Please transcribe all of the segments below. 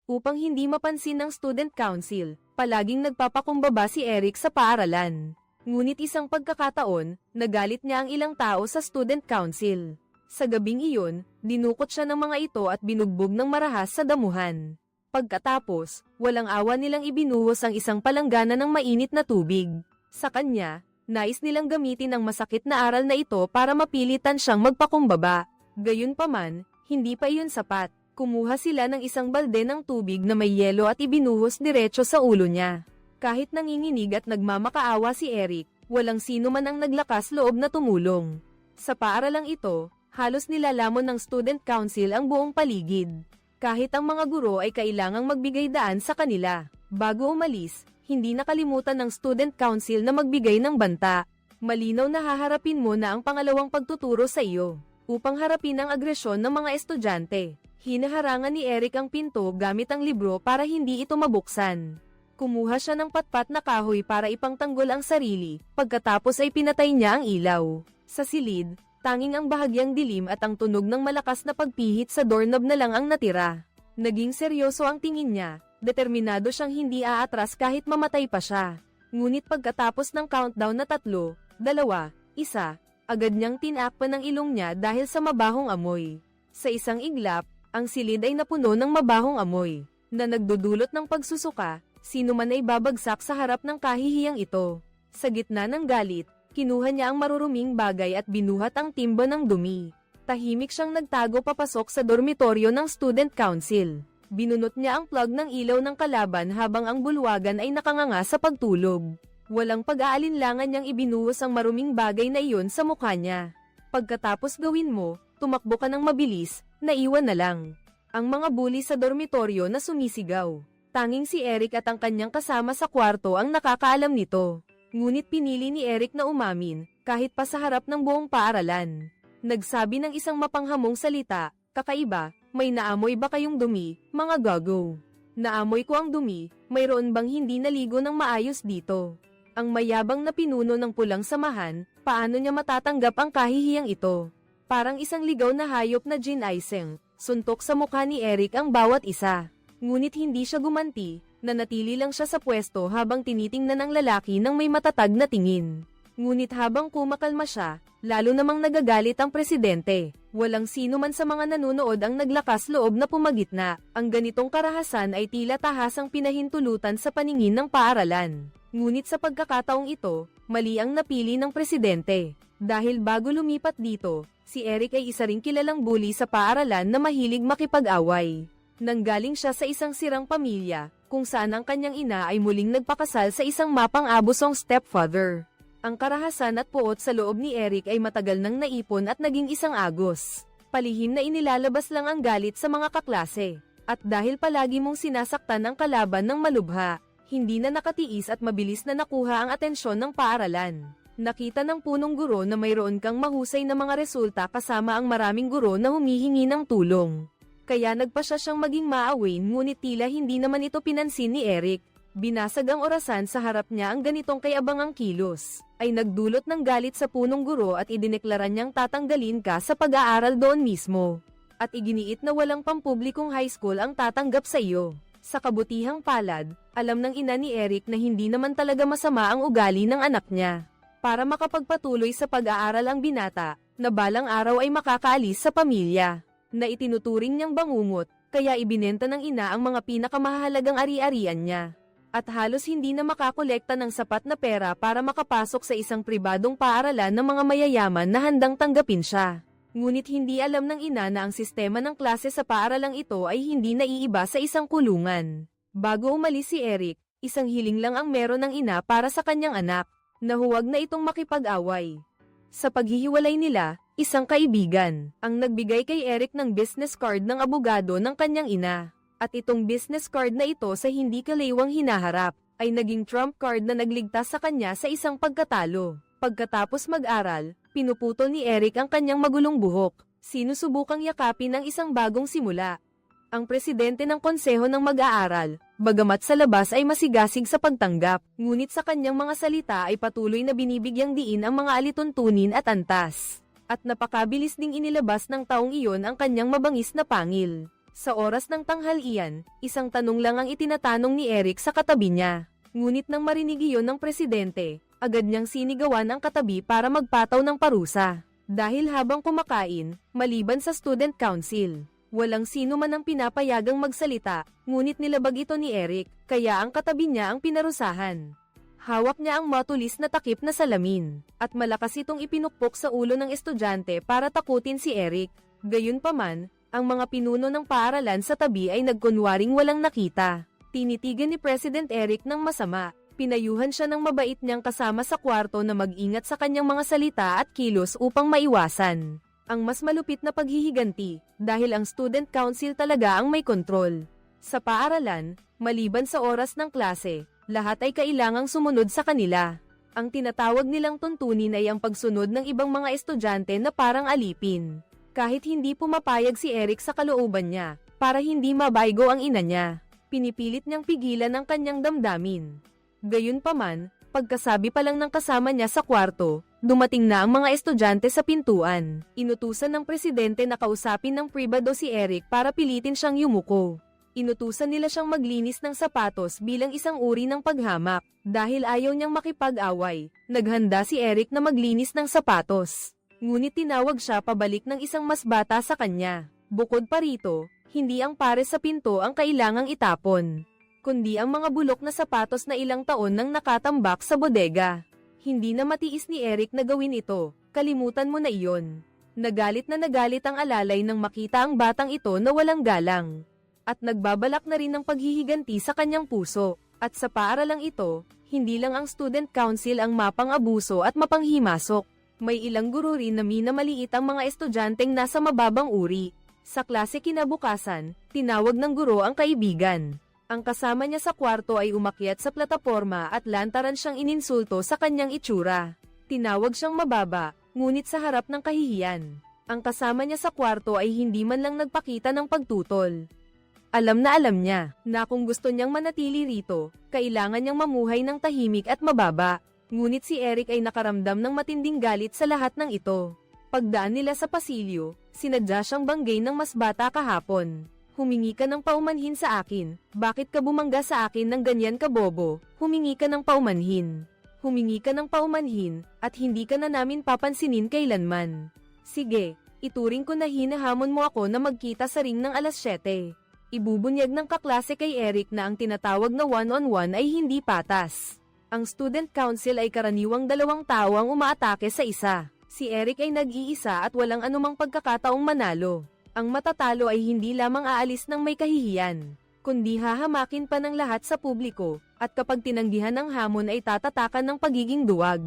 Upang hindi mapansin ng student council, palaging nagpapakumbaba si Eric sa paaralan. Ngunit isang pagkakataon, nagalit niya ang ilang tao sa student council. Sa gabing iyon, dinukot siya ng mga ito at binugbog ng marahas sa damuhan. Pagkatapos, walang awa nilang ibinuhos ang isang palanggana ng mainit na tubig. Sa kanya, nais nilang gamitin ang masakit na aral na ito para mapilitan siyang magpakumbaba. Gayunpaman, hindi pa iyon sapat. Kumuha sila ng isang balde ng tubig na may yelo at ibinuhos diretso sa ulo niya. Kahit nanginginig at nagmamakaawa si Eric, walang sino man ang naglakas loob na tumulong. Sa paaralang ito, halos nilalamon ng student council ang buong paligid. Kahit ang mga guro ay kailangang magbigay daan sa kanila. Bago umalis, hindi nakalimutan ng student council na magbigay ng banta. Malinaw na haharapin mo na ang pangalawang pagtuturo sa iyo, upang harapin ang agresyon ng mga estudyante. Hinaharangan ni Eric ang pinto gamit ang libro para hindi ito mabuksan. Kumuha siya ng patpat na kahoy para ipangtanggol ang sarili, pagkatapos ay pinatay niya ang ilaw. Sa silid, tanging ang bahagyang dilim at ang tunog ng malakas na pagpihit sa doorknob na lang ang natira. Naging seryoso ang tingin niya, determinado siyang hindi aatras kahit mamatay pa siya. Ngunit pagkatapos ng countdown na 3, 2, 1, agad niyang tinakpan ang ilong niya dahil sa mabahong amoy. Sa isang iglap, ang silid ay napuno ng mabahong amoy, na nagdudulot ng pagsusuka, sino man ay babagsak sa harap ng kahihiyang ito. Sa gitna ng galit, kinuha niya ang maruruming bagay at binuhat ang timba ng dumi. Tahimik siyang nagtago papasok sa dormitoryo ng student council. Binunot niya ang plug ng ilaw ng kalaban habang ang bulwagan ay nakanganga sa pagtulog. Walang pag-aalinlangan niyang ibinuhos ang maruming bagay na iyon sa mukha niya. Pagkatapos gawin mo, tumakbo ka ng mabilis, naiwan na lang ang mga bully sa dormitoryo na sumisigaw. Tanging si Eric at ang kanyang kasama sa kwarto ang nakakaalam nito. Ngunit pinili ni Eric na umamin, kahit pa sa harap ng buong paaralan. Nagsabi ng isang mapanghamong salita, "Kakaiba, may naamoy ba kayong dumi, mga gago? Naamoy ko ang dumi, mayroon bang hindi naligo ng maayos dito?" Ang mayabang na pinuno ng pulang samahan, paano niya matatanggap ang kahihiyang ito? Parang isang ligaw na hayop na ginising, suntok sa mukha ni Eric ang bawat isa. Ngunit hindi siya gumanti, nanatili lang siya sa pwesto habang tinitingnan ang lalaki ng may matatag na tingin. Ngunit habang kumakalma siya, lalo namang nagagalit ang presidente. Walang sino man sa mga nanunood ang naglakas loob na pumagitna. Ang ganitong karahasan ay tila tahasang pinahintulutan sa paningin ng paaralan. Ngunit sa pagkakataong ito, mali ang napili ng presidente. Dahil bago lumipat dito, si Eric ay isa ring kilalang bully sa paaralan na mahilig makipag-away. Nanggaling siya sa isang sirang pamilya, kung saan ang kanyang ina ay muling nagpakasal sa isang mapang-abusong stepfather. Ang karahasan at puot sa loob ni Eric ay matagal nang naipon at naging isang agos. Palihim na inilalabas lang ang galit sa mga kaklase. At dahil palagi mong sinasaktan ang kalaban ng malubha, hindi na nakatiis at mabilis na nakuha ang atensyon ng paaralan. Nakita ng punong guro na mayroon kang mahusay na mga resulta kasama ang maraming guro na humihingi ng tulong. Kaya nagpasya siyang maging maawin ngunit tila hindi naman ito pinansin ni Eric. Binasag ang orasan sa harap niya ang ganitong kayabangang kilos. Ay nagdulot ng galit sa punong guro at idineklara niyang tatanggalin ka sa pag-aaral doon mismo. At iginiit na walang pampublikong high school ang tatanggap sa iyo. Sa kabutihang palad, alam ng ina ni Eric na hindi naman talaga masama ang ugali ng anak niya. Para makapagpatuloy sa pag-aaral ang binata, na balang araw ay makakaalis sa pamilya, na itinuturing niyang bangungot, kaya ibinenta ng ina ang mga pinakamahalagang ari-arian niya. At halos hindi na makakolekta ng sapat na pera para makapasok sa isang pribadong paaralan ng mga mayayaman na handang tanggapin siya. Ngunit hindi alam ng ina na ang sistema ng klase sa paaralang ito ay hindi naiiba sa isang kulungan. Bago umalis si Eric, isang hiling lang ang meron ng ina para sa kanyang anak, na huwag na itong makipag-away. Sa paghihiwalay nila, isang kaibigan ang nagbigay kay Eric ng business card ng abogado ng kanyang ina. At itong business card na ito sa hindi kalaywang hinaharap, ay naging trump card na nagligtas sa kanya sa isang pagkatalo. Pagkatapos mag-aral, pinuputol ni Eric ang kanyang magulong buhok, sinusubukang yakapin ang isang bagong simula. Ang presidente ng konseho ng mag-aaral, bagamat sa labas ay masigasig sa pagtanggap, ngunit sa kanyang mga salita ay patuloy na binibigyang diin ang mga alituntunin at antas. At napakabilis ding inilabas ng taong iyon ang kanyang mabangis na pangil. Sa oras ng tanghalian, isang tanong lang ang itinatanong ni Eric sa katabi niya. Ngunit nang marinig iyon ng presidente, agad niyang sinigawan ang katabi para magpataw ng parusa. Dahil habang kumakain, maliban sa student council, walang sino man ang pinapayagang magsalita, ngunit nilabag ito ni Eric, kaya ang katabi niya ang pinarusahan. Hawak niya ang matulis na takip na salamin, at malakas itong ipinukpok sa ulo ng estudyante para takutin si Eric. Gayunpaman, ang mga pinuno ng paaralan sa tabi ay nagkunwaring walang nakita. Tinitigan ni President Eric ng masama. Pinayuhan siya ng mabait niyang kasama sa kwarto na mag-ingat sa kanyang mga salita at kilos upang maiwasan ang mas malupit na paghihiganti, dahil ang student council talaga ang may kontrol. Sa paaralan, maliban sa oras ng klase, lahat ay kailangang sumunod sa kanila. Ang tinatawag nilang tuntunin ay ang pagsunod ng ibang mga estudyante na parang alipin. Kahit hindi pumapayag si Eric sa kalooban niya, para hindi mabaygo ang ina niya, pinipilit niyang pigilan ang kanyang damdamin. Gayunpaman, pagkasabi pa lang ng kasama niya sa kwarto, dumating na ang mga estudyante sa pintuan. Inutusan ng presidente na kausapin ng pribado si Eric para pilitin siyang yumuko. Inutusan nila siyang maglinis ng sapatos bilang isang uri ng paghamak. Dahil ayaw niyang makipag-away, naghanda si Eric na maglinis ng sapatos. Ngunit tinawag siya pabalik ng isang mas bata sa kanya. Bukod pa rito, hindi ang pares sa pinto ang kailangang itapon, kundi ang mga bulok na sapatos na ilang taon nang nakatambak sa bodega. Hindi na matiis ni Eric na gawin ito, kalimutan mo na iyon. Nagalit ang alalay nang makita ang batang ito na walang galang. At nagbabalak na rin ng paghihiganti sa kanyang puso. At sa paaralang ito, hindi lang ang student council ang mapang-abuso at mapanghimasok. May ilang guro rin na minamaliit ang mga estudyanteng nasa mababang uri. Sa klase kinabukasan, tinawag ng guro ang kaibigan. Ang kasama niya sa kwarto ay umakyat sa plataporma at lantaran siyang ininsulto sa kanyang itsura. Tinawag siyang mababa, ngunit sa harap ng kahihiyan. Ang kasama niya sa kwarto ay hindi man lang nagpakita ng pagtutol. Alam niya na kung gusto niyang manatili rito, kailangan niyang mamuhay ng tahimik at mababa. Ngunit si Eric ay nakaramdam ng matinding galit sa lahat ng ito. Pagdaan nila sa pasilyo, sinadya siyang banggay ng mas bata kahapon. Humingi ka ng paumanhin sa akin, bakit ka bumangga sa akin ng ganyan ka bobo? Humingi ka ng paumanhin. Humingi ka ng paumanhin, at hindi ka na namin papansinin kailanman. Sige, ituring ko na hinahamon mo ako na magkita sa ring ng alas 7. Ibubunyag ng kaklase kay Eric na ang tinatawag na one-on-one ay hindi patas. Ang student council ay karaniwang 2 tao ang umaatake sa isa. Si Eric ay nag-iisa at walang anumang pagkakataong manalo. Ang matatalo ay hindi lamang aalis ng may kahihiyan, kundi hahamakin pa ng lahat sa publiko, at kapag tinanggihan ng hamon ay tatatakan ng pagiging duwag.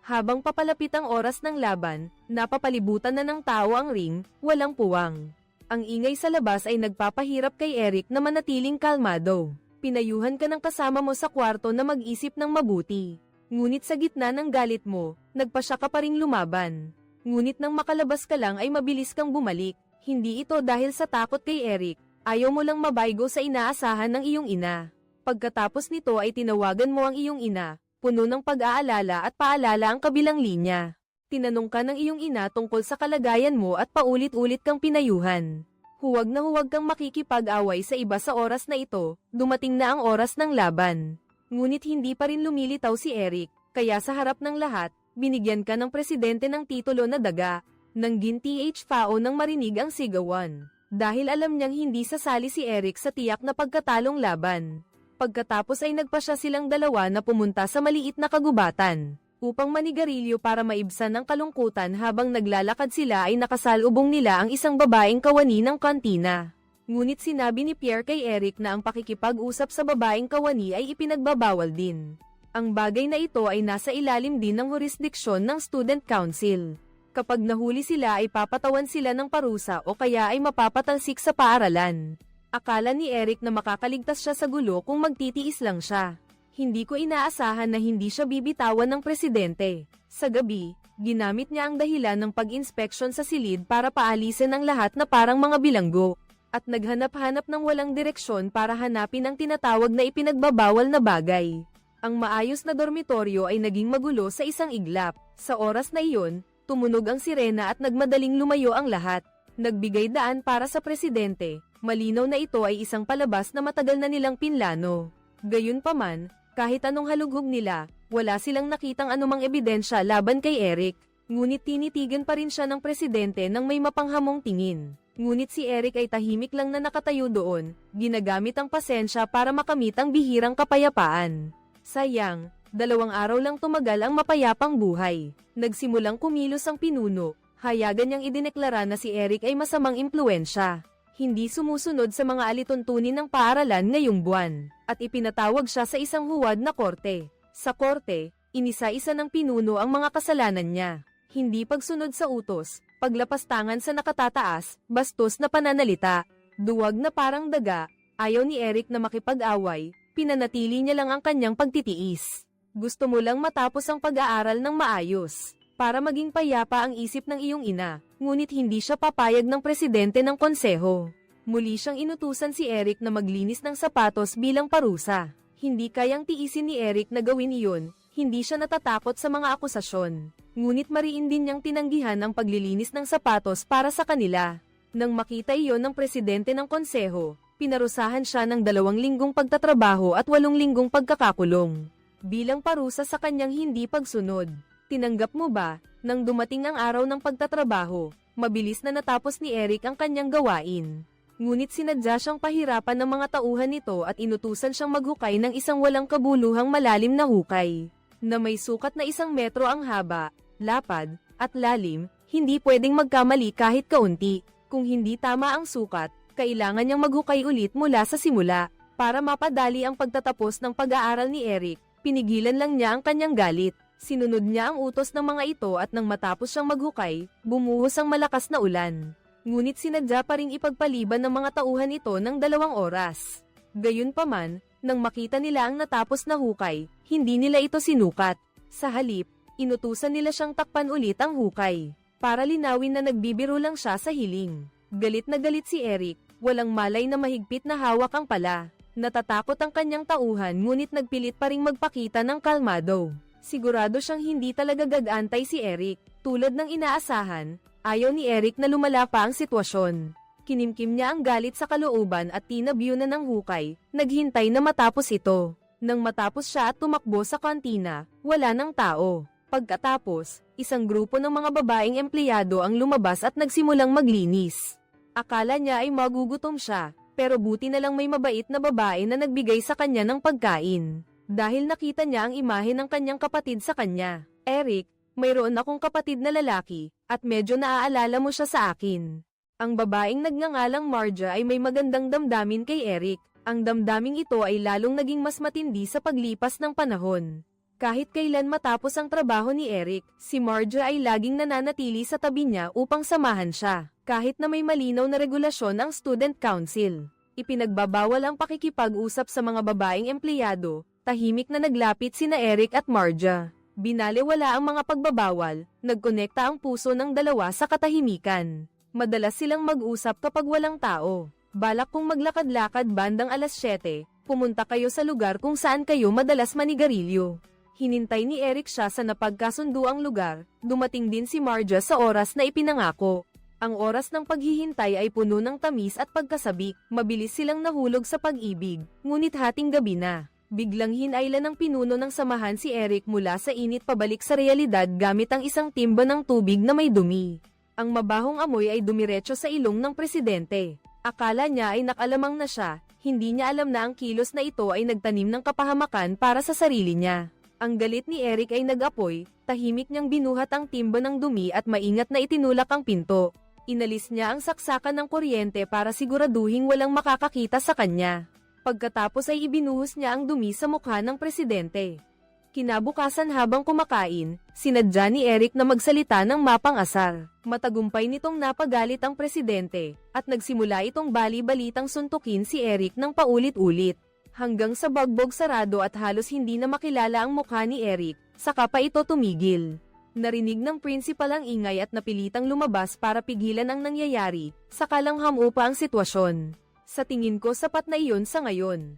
Habang papalapit ang oras ng laban, napapalibutan na ng tao ang ring, walang puwang. Ang ingay sa labas ay nagpapahirap kay Eric na manatiling kalmado. Pinayuhan ka ng kasama mo sa kwarto na mag-isip ng mabuti. Ngunit sa gitna ng galit mo, nagpasya ka pa ring lumaban. Ngunit nang makalabas ka lang ay mabilis kang bumalik. Hindi ito dahil sa takot kay Eric, ayaw mo lang mabaygo sa inaasahan ng iyong ina. Pagkatapos nito ay tinawagan mo ang iyong ina, puno ng pag-aalala at paalala ang kabilang linya. Tinanong ka ng iyong ina tungkol sa kalagayan mo at paulit-ulit kang pinayuhan. Huwag na huwag kang makikipag-away sa iba sa oras na ito, dumating na ang oras ng laban. Ngunit hindi pa rin lumilitaw si Eric, kaya sa harap ng lahat, binigyan ka ng presidente ng titulo na daga. Nanggin TH-FAO nang marinig ang sigawan. Dahil alam niyang hindi sasali si Eric sa tiyak na pagkatalong laban. Pagkatapos ay nagpasya silang dalawa na pumunta sa maliit na kagubatan upang manigarilyo para maibsan ang kalungkutan. Habang naglalakad sila ay nakasalubong nila ang isang babaeng kawani ng kantina. Ngunit sinabi ni Pierre kay Eric na ang pakikipag-usap sa babaeng kawani ay ipinagbabawal din. Ang bagay na ito ay nasa ilalim din ng jurisdiksyon ng Student Council. Kapag nahuli sila ay papatawan sila ng parusa o kaya ay mapapatalsik sa paaralan. Akala ni Eric na makakaligtas siya sa gulo kung magtitiis lang siya. Hindi ko inaasahan na hindi siya bibitawan ng presidente. Sa gabi, ginamit niya ang dahilan ng pag-inspeksyon sa silid para paalisin ang lahat na parang mga bilanggo. At naghanap-hanap ng walang direksyon para hanapin ang tinatawag na ipinagbabawal na bagay. Ang maayos na dormitoryo ay naging magulo sa isang iglap. Sa oras na iyon, tumunog ang sirena at nagmadaling lumayo ang lahat. Nagbigay daan para sa presidente, Malinaw na ito ay isang palabas na matagal na nilang pinlano. Gayunpaman, kahit anong halughog nila, wala silang nakitang anumang ebidensya laban kay Eric. Ngunit tinitigan pa rin siya ng presidente nang may mapanghamong tingin. Ngunit si Eric ay tahimik lang na nakatayo doon, ginagamit ang pasensya para makamit ang bihirang kapayapaan. Sayang, 2 araw lang tumagal ang mapayapang buhay. Nagsimulang kumilos ang pinuno, hayagan niyang idineklara na si Eric ay masamang impluwensya. Hindi sumusunod sa mga alituntunin ng paaralan ngayong buwan, at ipinatawag siya sa isang huwad na korte. Sa korte, inisa-isa ng pinuno ang mga kasalanan niya. Hindi pagsunod sa utos, paglapastangan sa nakatataas, bastos na pananalita, duwag na parang daga, ayaw ni Eric na makipag-away, pinanatili niya lang ang kanyang pagtitiis. Gusto mo lang matapos ang pag-aaral ng maayos, para maging payapa ang isip ng iyong ina, ngunit hindi siya papayag ng presidente ng konseho. Muli siyang inutusan si Eric na maglinis ng sapatos bilang parusa. Hindi kayang tiisin ni Eric na gawin iyon, hindi siya natatakot sa mga akusasyon. Ngunit mariin din niyang tinanggihan ang paglilinis ng sapatos para sa kanila. Nang makita iyon ng presidente ng konseho, pinarusahan siya ng 2 linggong pagtatrabaho at 8 linggong pagkakakulong. Bilang parusa sa kanyang hindi pagsunod. Tinanggap mo ba, nang dumating ang araw ng pagtatrabaho, mabilis na natapos ni Eric ang kanyang gawain. Ngunit sinadya siyang pahirapan ng mga tauhan nito at inutusan siyang maghukay ng isang walang kabuluhang malalim na hukay, na may sukat na 1 metro ang haba, lapad, at lalim, hindi pwedeng magkamali kahit kaunti. Kung hindi tama ang sukat, kailangan niyang maghukay ulit mula sa simula. Para mapadali ang pagtatapos ng pag-aaral ni Eric, pinigilan lang niya ang kanyang galit. Sinunod niya ang utos ng mga ito at nang matapos siyang maghukay, bumuhos ang malakas na ulan. Ngunit sinadya pa ring ipagpaliban ng mga tauhan ito ng 2 oras. Gayunpaman, nang makita nila ang natapos na hukay, hindi nila ito sinukat. Sa halip, inutusan nila siyang takpan ulit ang hukay, para linawin na nagbibiro lang siya sa hiling. Galit na galit si Eric, walang malay na mahigpit na hawak ang pala. Natatakot ang kanyang tauhan ngunit nagpilit pa ring magpakita ng kalmado. Sigurado siyang hindi talaga gagantay si Eric. Tulad ng inaasahan, ayaw ni Eric na lumala pa ang sitwasyon. Kinimkim niya ang galit sa kalooban at tinabyo na ng hukay, naghintay na matapos ito. Nang matapos siya at tumakbo sa kantina, wala ng tao. Pagkatapos, isang grupo ng mga babaeng empleyado ang lumabas at nagsimulang maglinis. Akala niya ay magugutom siya, pero buti na lang may mabait na babae na nagbigay sa kanya ng pagkain. Dahil nakita niya ang imahe ng kanyang kapatid sa kanya. Eric, mayroon akong kapatid na lalaki, at medyo naaalala mo siya sa akin. Ang babaeng nagngangalang Marja ay may magandang damdamin kay Eric. Ang damdaming ito ay lalong naging mas matindi sa paglipas ng panahon. Kahit kailan matapos ang trabaho ni Eric, si Marja ay laging nananatili sa tabi niya upang samahan siya. Kahit na may malinaw na regulasyon ang Student Council, ipinagbabawal ang pakikipag-usap sa mga babaeng empleyado, tahimik na naglapit sina Eric at Marja. Binalewala ang mga pagbabawal, nagkonekta ang puso ng dalawa sa katahimikan. Madalas silang mag-usap kapag walang tao. Balak kong maglakad-lakad bandang 7:00, pumunta kayo sa lugar kung saan kayo madalas manigarilyo. Hinintay ni Eric siya sa napagkasunduang lugar, dumating din si Marja sa oras na ipinangako. Ang oras ng paghihintay ay puno ng tamis at pagkasabik, mabilis silang nahulog sa pag-ibig, ngunit hating gabi na. Biglang hinailan ng pinuno ng samahan si Eric mula sa init pabalik sa realidad gamit ang isang timba ng tubig na may dumi. Ang mabahong amoy ay dumiretso sa ilong ng presidente. Akala niya ay nakalamang na siya, hindi niya alam na ang kilos na ito ay nagtanim ng kapahamakan para sa sarili niya. Ang galit ni Eric ay nag-apoy, tahimik niyang binuhat ang timba ng dumi at maingat na itinulak ang pinto. Inalis niya ang saksakan ng kuryente para siguraduhing walang makakakita sa kanya. Pagkatapos ay ibinuhos niya ang dumi sa mukha ng presidente. Kinabukasan habang kumakain, sinadya ni Eric na magsalita ng mapang-asar. Matagumpay nitong napagalit ang presidente, at nagsimula itong bali-balitang suntukin si Eric ng paulit-ulit. Hanggang sa bagbog sarado at halos hindi na makilala ang mukha ni Eric, saka pa ito tumigil. Narinig ng principal ang ingay at napilitang lumabas para pigilan ang nangyayari, saka lang hamupa ang sitwasyon. Sa tingin ko sapat na iyon sa ngayon.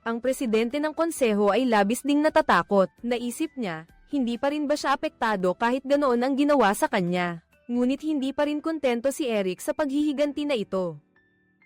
Ang presidente ng konseho ay labis ding natatakot. Naisip niya, hindi pa rin ba siya apektado kahit ganoon ang ginawa sa kanya. Ngunit hindi pa rin kontento si Eric sa paghihiganti na ito.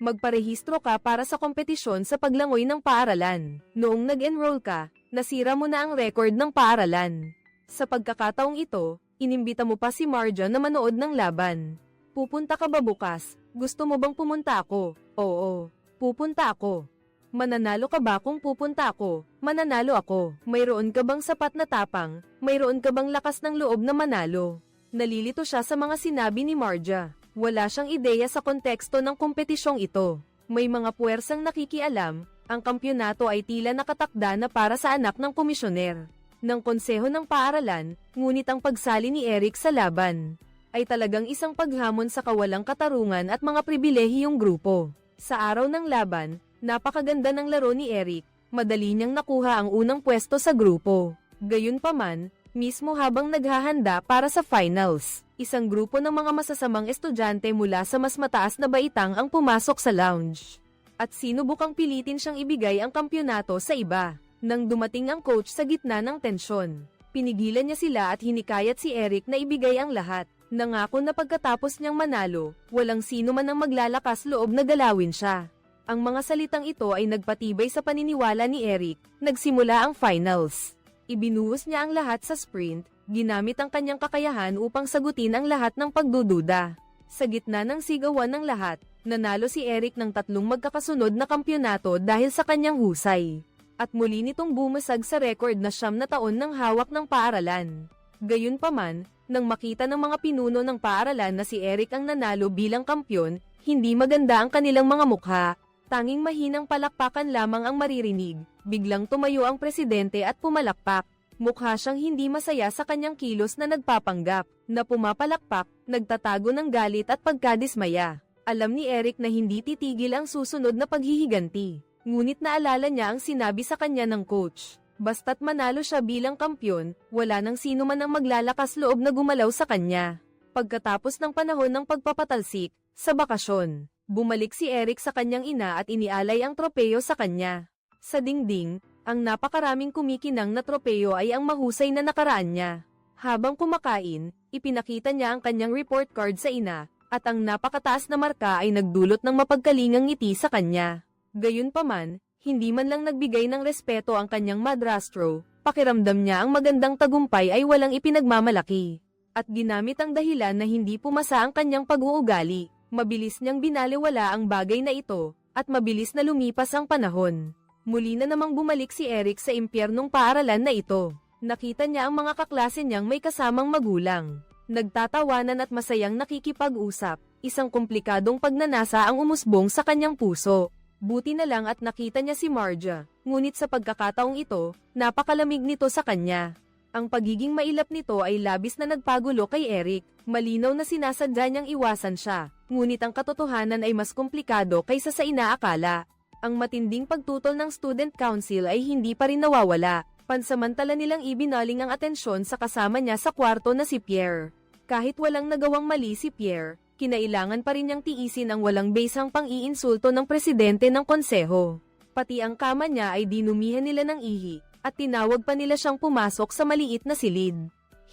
Magparehistro ka para sa kompetisyon sa paglangoy ng paaralan. Noong nag-enroll ka, nasira mo na ang record ng paaralan. Sa pagkakataong ito, inimbita mo pa si Marja na manood ng laban. Pupunta ka ba bukas? Gusto mo bang pumunta ako? Oo, pupunta ako. Mananalo ka ba kung pupunta ako? Mananalo ako. Mayroon ka bang sapat na tapang? Mayroon ka bang lakas ng loob na manalo? Nalilito siya sa mga sinabi ni Marja. Wala siyang ideya sa konteksto ng kompetisyong ito. May mga puwersang nakikialam, ang kampyonato ay tila nakatakda na para sa anak ng komisyoner ng konseho ng paaralan, ngunit ang pagsali ni Eric sa laban ay talagang isang paghamon sa kawalang katarungan at mga pribilehiyong grupo. Sa araw ng laban, napakaganda ng laro ni Eric, madali niyang nakuha ang unang pwesto sa grupo. Gayunpaman, mismo habang naghahanda para sa finals, isang grupo ng mga masasamang estudyante mula sa mas mataas na baitang ang pumasok sa lounge. At sinubukang pilitin siyang ibigay ang kampyonato sa iba. Nang dumating ang coach sa gitna ng tensyon, pinigilan niya sila at hinikayat si Eric na ibigay ang lahat. Nangako na pagkatapos niyang manalo, walang sino man ang maglalakas loob na galawin siya. Ang mga salitang ito ay nagpatibay sa paniniwala ni Eric. Nagsimula ang finals. Ibinuhos niya ang lahat sa sprint, ginamit ang kanyang kakayahan upang sagutin ang lahat ng pagdududa. Sa gitna ng sigawan ng lahat, nanalo si Eric ng 3 magkakasunod na kampyonato dahil sa kanyang husay. At muli nitong bumasag sa record na 9 na taon ng hawak ng paaralan. Gayunpaman, nang makita ng mga pinuno ng paaralan na si Eric ang nanalo bilang kampyon, hindi maganda ang kanilang mga mukha. Tanging mahinang palakpakan lamang ang maririnig. Biglang tumayo ang presidente at pumalakpak. Mukha siyang hindi masaya sa kanyang kilos na nagpapanggap, na pumapalakpak, nagtatago ng galit at pagkadismaya. Alam ni Eric na hindi titigil ang susunod na paghihiganti. Ngunit naalala niya ang sinabi sa kanya ng coach. Basta't manalo siya bilang kampyon, wala nang sino man ang maglalakas loob na gumalaw sa kanya. Pagkatapos ng panahon ng pagpapatalsik, sa bakasyon, bumalik si Eric sa kanyang ina at inialay ang tropeyo sa kanya. Sa dingding, ang napakaraming kumikinang na tropeyo ay ang mahusay na nakaraan niya. Habang kumakain, ipinakita niya ang kanyang report card sa ina, at ang napakataas na marka ay nagdulot ng mapagkalingang ngiti sa kanya. Gayunpaman, hindi man lang nagbigay ng respeto ang kanyang madrastro, pakiramdam niya ang magandang tagumpay ay walang ipinagmamalaki. At ginamit ang dahilan na hindi pumasa ang kanyang pag-uugali, mabilis niyang binaliwala ang bagay na ito, at mabilis na lumipas ang panahon. Muli na namang bumalik si Eric sa impyernong paaralan na ito. Nakita niya ang mga kaklase niyang may kasamang magulang. Nagtatawanan at masayang nakikipag-usap, isang komplikadong pagnanasa ang umusbong sa kanyang puso. Buti na lang at nakita niya si Marja, ngunit sa pagkakataong ito, napakalamig nito sa kanya. Ang pagiging mailap nito ay labis na nagpagulo kay Eric, malinaw na sinasadya niyang iwasan siya, ngunit ang katotohanan ay mas komplikado kaysa sa inaakala. Ang matinding pagtutol ng student council ay hindi pa rin nawawala, pansamantala nilang ibinaling ang atensyon sa kasama niya sa kwarto na si Pierre. Kahit walang nagawang mali si Pierre, kinailangan pa rin niyang tiisin ang walang basang pang-iinsulto ng presidente ng konseho. Pati ang kama niya ay dinumihan nila ng ihi, at tinawag pa nila siyang pumasok sa maliit na silid.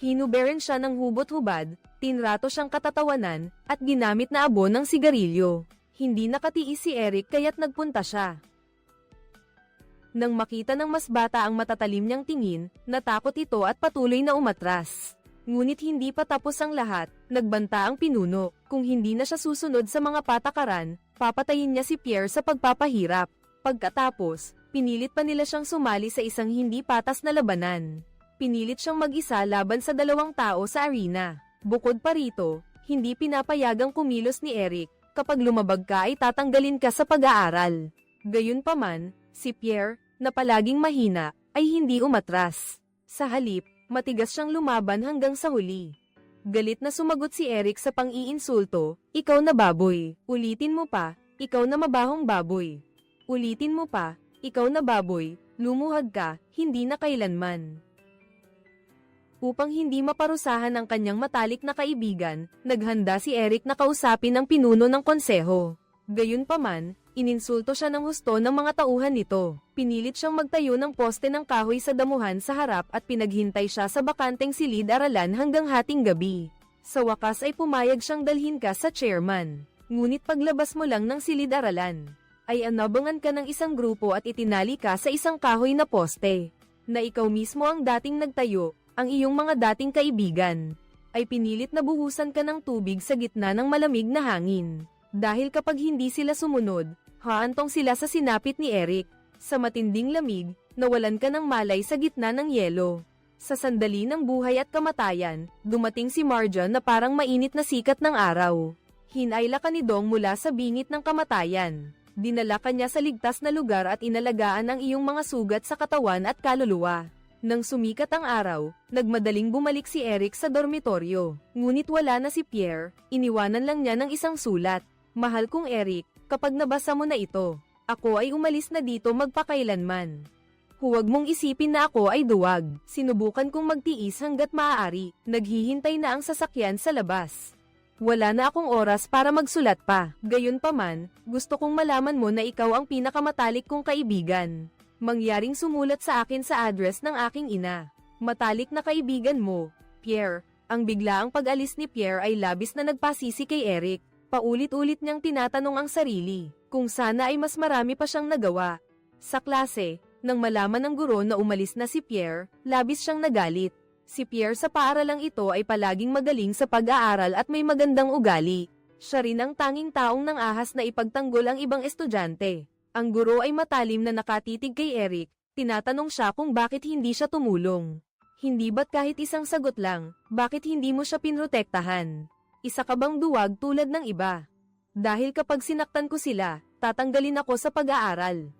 Hinuberan siya ng hubot-hubad, tinrato siyang katatawanan, at ginamit na abo ng sigarilyo. Hindi nakatiis si Eric kaya't nagpunta siya. Nang makita ng mas bata ang matatalim niyang tingin, natakot ito at patuloy na umatras. Ngunit hindi pa tapos ang lahat, nagbanta ang pinuno, kung hindi na siya susunod sa mga patakaran, papatayin niya si Pierre sa pagpapahirap. Pagkatapos, pinilit pa nila siyang sumali sa isang hindi patas na labanan. Pinilit siyang mag-isa laban sa 2 tao sa arena. Bukod pa rito, hindi pinapayagang kumilos ni Eric, kapag lumabag ka ay tatanggalin ka sa pag-aaral. Gayunpaman, si Pierre, na palaging mahina, ay hindi umatras. Sa halip, matigas siyang lumaban hanggang sa huli. Galit na sumagot si Eric sa pang-iinsulto, "Ikaw na baboy. Ulitin mo pa, ikaw na mabahong baboy. Ulitin mo pa, ikaw na baboy, lumuhad ka, hindi na kailanman." Upang hindi maparusahan ang kanyang matalik na kaibigan, naghanda si Eric na kausapin ang pinuno ng konseho. Gayunpaman, ininsulto siya ng husto ng mga tauhan nito. Pinilit siyang magtayo ng poste ng kahoy sa damuhan sa harap at pinaghintay siya sa bakanteng silid-aralan hanggang hating gabi. Sa wakas ay pumayag siyang dalhin ka sa chairman. Ngunit paglabas mo lang ng silid-aralan, ay anabangan ka ng isang grupo at itinali ka sa isang kahoy na poste, na ikaw mismo ang dating nagtayo, ang iyong mga dating kaibigan, ay pinilit na buhusan ka ng tubig sa gitna ng malamig na hangin. Dahil kapag hindi sila sumunod, haantong sila sa sinapit ni Eric. Sa matinding lamig, nawalan ka ng malay sa gitna ng yelo. Sa sandali ng buhay at kamatayan, dumating si Marja na parang mainit na sikat ng araw. Hinayla ka ni Dong mula sa bingit ng kamatayan. Dinala ka niya sa ligtas na lugar at inalagaan ang iyong mga sugat sa katawan at kaluluwa. Nang sumikat ang araw, nagmadaling bumalik si Eric sa dormitoryo. Ngunit wala na si Pierre, iniwanan lang niya ng isang sulat. Mahal kong Eric, kapag nabasa mo na ito, ako ay umalis na dito magpakailanman. Huwag mong isipin na ako ay duwag. Sinubukan kong magtiis hanggat maaari. Naghihintay na ang sasakyan sa labas. Wala na akong oras para magsulat pa. Gayunpaman, gusto kong malaman mo na ikaw ang pinakamatalik kong kaibigan. Mangyaring sumulat sa akin sa address ng aking ina. Matalik na kaibigan mo, Pierre. Ang biglaang pag-alis ni Pierre ay labis na nagpasisi kay Eric. Paulit-ulit niyang tinatanong ang sarili, kung sana ay mas marami pa siyang nagawa. Sa klase, nang malaman ng guro na umalis na si Pierre, labis siyang nagalit. Si Pierre sa paaralang ito ay palaging magaling sa pag-aaral at may magandang ugali. Siya rin ang tanging taong nang ahas na ipagtanggol ang ibang estudyante. Ang guro ay matalim na nakatitig kay Eric, tinatanong siya kung bakit hindi siya tumulong. Hindi ba't kahit isang sagot lang, bakit hindi mo siya pinrotektahan? Isa ka bang duwag tulad ng iba? Dahil kapag sinaktan ko sila, tatanggalin ako sa pag-aaral.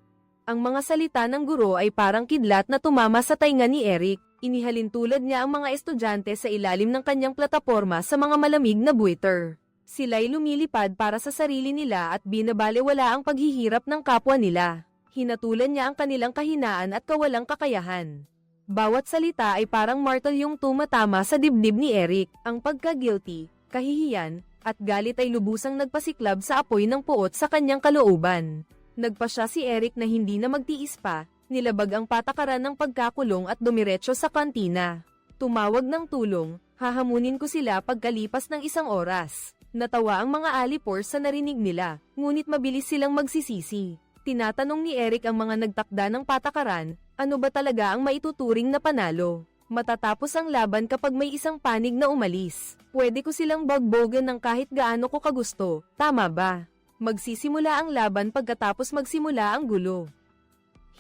Ang mga salita ng guro ay parang kidlat na tumama sa tainga ni Eric. Inihalin tulad niya ang mga estudyante sa ilalim ng kanyang plataporma sa mga malamig na buwiter. Sila'y lumilipad para sa sarili nila at binabalewala ang paghihirap ng kapwa nila. Hinatulan niya ang kanilang kahinaan at kawalang kakayahan. Bawat salita ay parang martel yung tumatama sa dibdib ni Eric. Ang pagka-guilty, kahihiyan, at galit ay lubusang nagpasiklab sa apoy ng puot sa kanyang kalooban. Nagpasya si Eric na hindi na magtiis pa, nilabag ang patakaran ng pagkakulong at dumiretso sa kantina. Tumawag ng tulong, hahamunin ko sila pagkalipas ng isang oras. Natawa ang mga alipor sa narinig nila, ngunit mabilis silang magsisisi. Tinatanong ni Eric ang mga nagtakda ng patakaran, ano ba talaga ang maituturing na panalo? Matatapos ang laban kapag may isang panig na umalis. Pwede ko silang bagbogan ng kahit gaano ko kagusto, tama ba? Magsisimula ang laban pagkatapos magsimula ang gulo.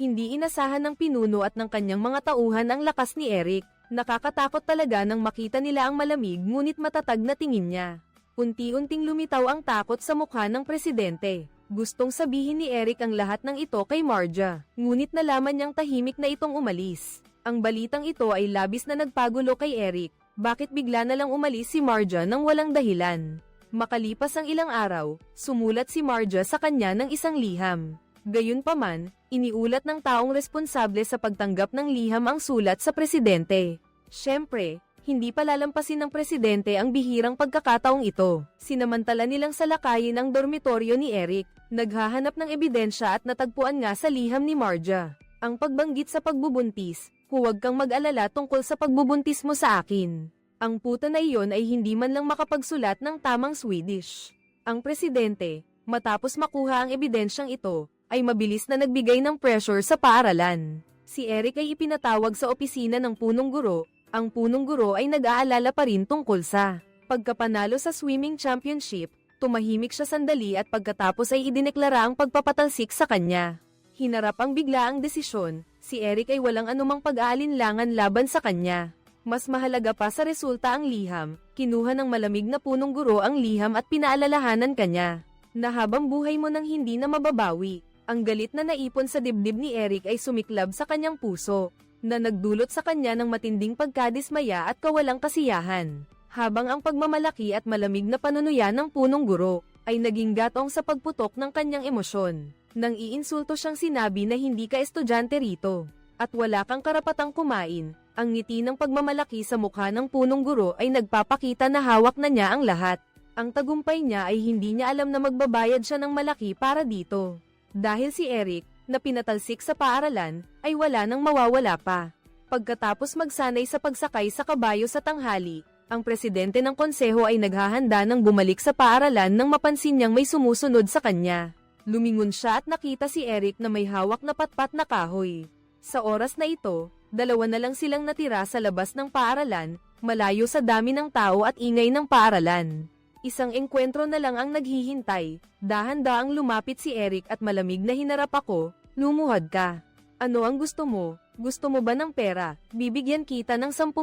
Hindi inasahan ng pinuno at ng kanyang mga tauhan ang lakas ni Eric. Nakakatakot talaga nang makita nila ang malamig ngunit matatag na tingin niya. Unti-unting lumitaw ang takot sa mukha ng presidente. Gustong sabihin ni Eric ang lahat ng ito kay Marja, ngunit nalaman niyang tahimik na itong umalis. Ang balitang ito ay labis na nagpagulo kay Eric. Bakit bigla na lang umalis si Marja nang walang dahilan? Makalipas ang ilang araw, sumulat si Marja sa kanya ng isang liham. Gayunpaman, iniulat ng taong responsable sa pagtanggap ng liham ang sulat sa presidente. Siyempre, hindi palalampasin ng presidente ang bihirang pagkakataong ito. Sinamantala nilang salakayin ang dormitoryo ni Eric, naghahanap ng ebidensya at natagpuan nga sa liham ni Marja ang pagbanggit sa pagbubuntis. Huwag kang mag-alala tungkol sa pagbubuntis mo sa akin. Ang puta na iyon ay hindi man lang makapagsulat ng tamang Swedish. Ang presidente, matapos makuha ang ebidensyang ito, ay mabilis na nagbigay ng pressure sa paaralan. Si Eric ay ipinatawag sa opisina ng punong guro. Ang punong guro ay nag-aalala pa rin tungkol sa pagkapanalo sa swimming championship. Tumahimik siya sandali at pagkatapos ay idineklara ang pagpapatalsik sa kanya. Hinarap ang biglaang desisyon, si Eric ay walang anumang pag-aalinlangan laban sa kanya. Mas mahalaga pa sa resulta ang liham, kinuha ng malamig na punong guro ang liham at pinaalalahanan kanya na habang buhay mo nang hindi na mababawi. Ang galit na naipon sa dibdib ni Eric ay sumiklab sa kanyang puso, na nagdulot sa kanya ng matinding pagkadismaya at kawalang kasiyahan. Habang ang pagmamalaki at malamig na panunuya ng punong guro ay naging gatong sa pagputok ng kanyang emosyon. Nang iinsulto siyang sinabi na hindi ka estudyante rito, at wala kang karapatang kumain, ang ngiti ng pagmamalaki sa mukha ng punong guro ay nagpapakita na hawak na niya ang lahat. Ang tagumpay niya ay hindi niya alam na magbabayad siya ng malaki para dito. Dahil si Eric, na pinatalsik sa paaralan, ay wala nang mawawala pa. Pagkatapos magsanay sa pagsakay sa kabayo sa tanghali, Ang presidente ng konseho ay naghahanda ng bumalik sa paaralan nang mapansin niyang may sumusunod sa kanya. Lumingon siya at nakita si Eric na may hawak na patpat na kahoy. Sa oras na ito, dalawa na lang silang natira sa labas ng paaralan, malayo sa dami ng tao at ingay ng paaralan. Isang engkwentro na lang ang naghihintay. Dahan-daang lumapit si Eric at malamig na hinarap ako. Lumuhod ka. Ano ang gusto mo? Gusto mo ba ng pera? Bibigyan kita ng 10,000.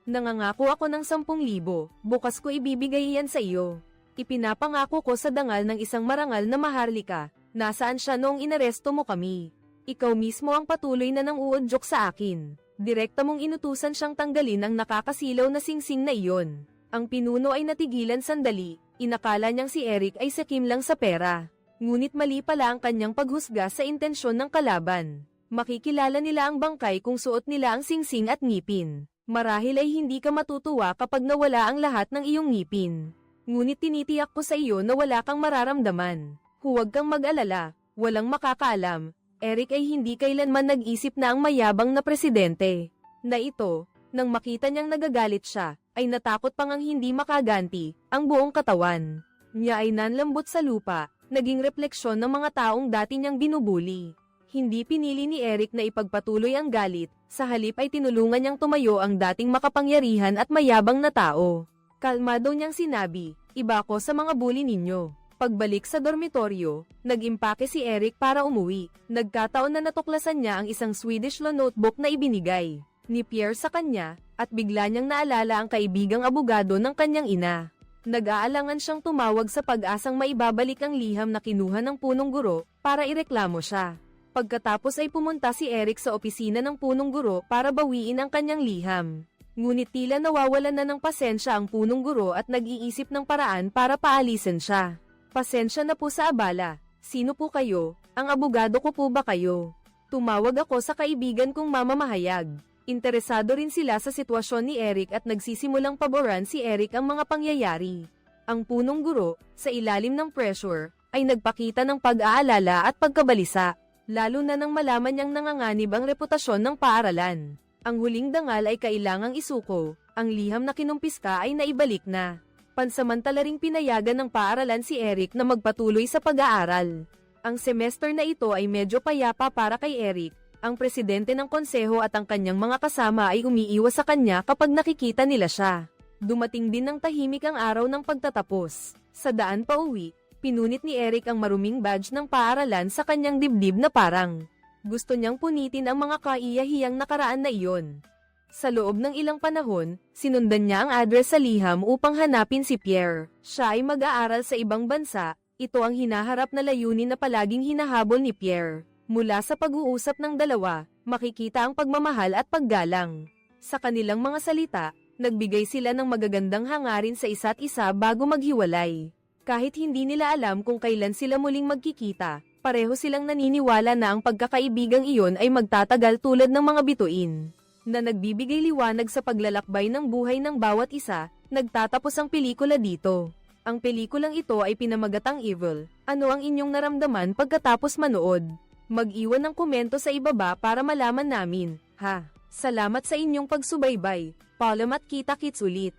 Nangangako ako ng 10,000. Bukas ko ibibigay yan sa iyo. Ipinapangako ko sa dangal ng isang marangal na maharlika. Nasaan siya noong inaresto mo kami? Ikaw mismo ang patuloy na nang uudyok sa akin. Direkta mong inutusan siyang tanggalin ang nakakasilaw na singsing na iyon. Ang pinuno ay natigilan sandali, inakala niyang si Eric ay sakim lang sa pera. Ngunit mali pala ang kanyang paghusga sa intensyon ng kalaban. Makikilala nila ang bangkay kung suot nila ang singsing at ngipin. Marahil ay hindi ka matutuwa kapag nawala ang lahat ng iyong ngipin. Ngunit tinitiyak ko sa iyo na wala kang mararamdaman. Huwag kang mag-alala, walang makakaalam. Eric ay hindi kailanman nag-isip na ang mayabang na presidente. Na ito, nang makita niyang nagagalit siya, ay natakot pang ang hindi makaganti, ang buong katawan. Niya ay nanlambot sa lupa, naging refleksyon ng mga taong dati niyang binubuli. Hindi pinili ni Eric na ipagpatuloy ang galit, sa halip ay tinulungan niyang tumayo ang dating makapangyarihan at mayabang na tao. Kalmado niyang sinabi, iba ko sa mga bully ninyo. Pagbalik sa dormitoryo, nag-impake si Eric para umuwi. Nagkataon na natuklasan niya ang isang Swedish law notebook na ibinigay ni Pierre sa kanya, at bigla niyang naalala ang kaibigang abogado ng kanyang ina. Nag-aalangan siyang tumawag sa pag-asang maibabalik ang liham na kinuha ng punong guro, para ireklamo siya. Pagkatapos ay pumunta si Eric sa opisina ng punong guro para bawiin ang kanyang liham. Ngunit tila nawawalan na ng pasensya ang punong guro at nag-iisip ng paraan para paalisin siya. Pasensya na po sa abala. Sino po kayo? Ang abogado ko po ba kayo? Tumawag ako sa kaibigan kong mamamahayag. Interesado rin sila sa sitwasyon ni Eric at nagsisimulang paboran si Eric ang mga pangyayari. Ang punong guro, sa ilalim ng pressure, ay nagpakita ng pag-aalala at pagkabalisa, lalo na nang malaman niyang nanganganib ang reputasyon ng paaralan. Ang huling dangal ay kailangang isuko, ang liham na kinumpiska ay naibalik na. Pansamantala ring pinayagan ng paaralan si Eric na magpatuloy sa pag-aaral. Ang semester na ito ay medyo payapa para kay Eric. Ang presidente ng konseho at ang kanyang mga kasama ay umiiwas sa kanya kapag nakikita nila siya. Dumating din ng tahimik ang araw ng pagtatapos. Sa daan pa uwi, pinunit ni Eric ang maruming badge ng paaralan sa kanyang dibdib na parang gusto niyang punitin ang mga kaiyahiyang nakaraan na iyon. Sa loob ng ilang panahon, sinundan niya ang address sa liham upang hanapin si Pierre. Siya ay mag-aaral sa ibang bansa, ito ang hinaharap na layunin na palaging hinahabol ni Pierre. Mula sa pag-uusap ng dalawa, makikita ang pagmamahal at paggalang. Sa kanilang mga salita, nagbigay sila ng magagandang hangarin sa isa't isa bago maghiwalay. Kahit hindi nila alam kung kailan sila muling magkikita, pareho silang naniniwala na ang pagkakaibigang iyon ay magtatagal tulad ng mga bituin na nagbibigay liwanag sa paglalakbay ng buhay ng bawat isa. Nagtatapos ang pelikula dito. Ang pelikulang ito ay pinamagatang Evil. Ano ang inyong naramdaman pagkatapos manood? Mag-iwan ng komento sa ibaba para malaman namin, ha? Salamat sa inyong pagsubaybay. Paalam at kita-kits ulit.